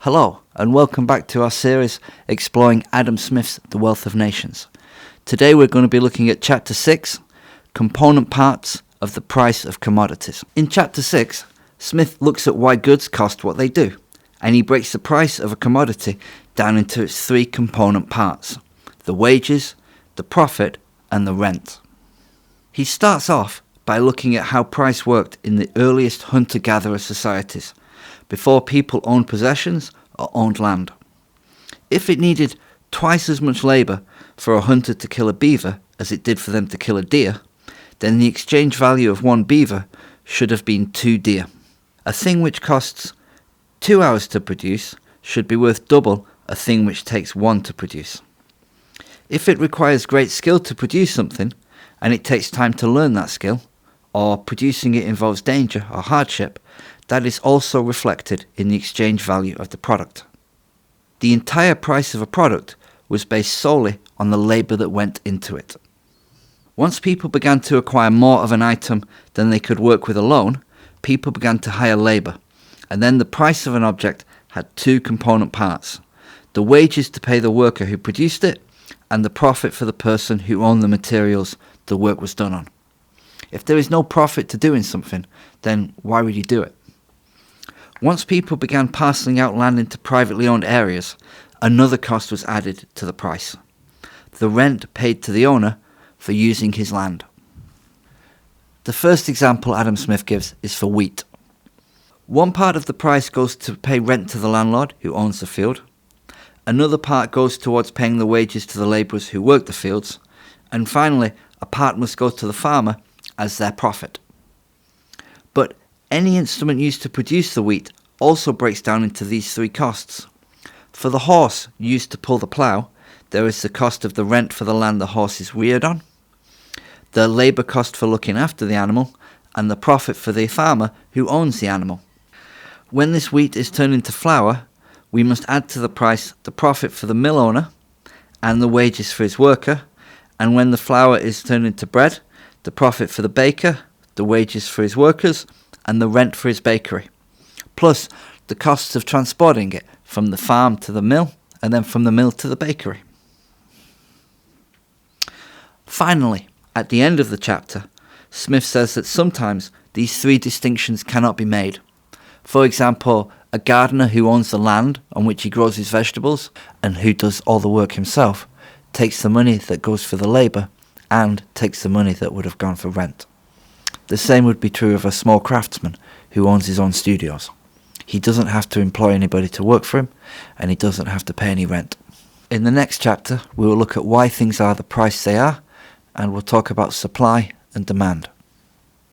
Hello, and welcome back to our series exploring Adam Smith's The Wealth of Nations. Today we're going to be looking at Chapter 6, Component Parts of the Price of Commodities. In Chapter 6, Smith looks at why goods cost what they do, and he breaks the price of a commodity down into its three component parts: the wages, the profit, and the rent. He starts off by looking at how price worked in the earliest hunter-gatherer societies, before people owned possessions or owned land. If it needed twice as much labour for a hunter to kill a beaver as it did for them to kill a deer, then the exchange value of one beaver should have been 2 deer. A thing which costs 2 hours to produce should be worth double a thing which takes 1 to produce. If it requires great skill to produce something, and it takes time to learn that skill, or producing it involves danger or hardship, that is also reflected in the exchange value of the product. The entire price of a product was based solely on the labour that went into it. Once people began to acquire more of an item than they could work with alone, people began to hire labour, and then the price of an object had 2 component parts: the wages to pay the worker who produced it, and the profit for the person who owned the materials the work was done on. If there is no profit to doing something, then why would you do it? Once people began parcelling out land into privately owned areas, another cost was added to the price: the rent paid to the owner for using his land. The first example Adam Smith gives is for wheat. One part of the price goes to pay rent to the landlord who owns the field. Another part goes towards paying the wages to the labourers who work the fields. And finally, a part must go to the farmer as their profit. But any instrument used to produce the wheat also breaks down into these 3 costs. For the horse used to pull the plough, there is the cost of the rent for the land the horse is reared on, the labour cost for looking after the animal, and the profit for the farmer who owns the animal. When this wheat is turned into flour, we must add to the price the profit for the mill owner and the wages for his worker, and when the flour is turned into bread, the profit for the baker, the wages for his workers, and the rent for his bakery, plus the costs of transporting it from the farm to the mill, and then from the mill to the bakery. Finally, at the end of the chapter, Smith says that sometimes these 3 distinctions cannot be made. For example, a gardener who owns the land on which he grows his vegetables, and who does all the work himself, takes the money that goes for the labour, and takes the money that would have gone for rent. The same would be true of a small craftsman who owns his own studios. He doesn't have to employ anybody to work for him, and he doesn't have to pay any rent. In the next chapter, we will look at why things are the price they are, and we'll talk about supply and demand.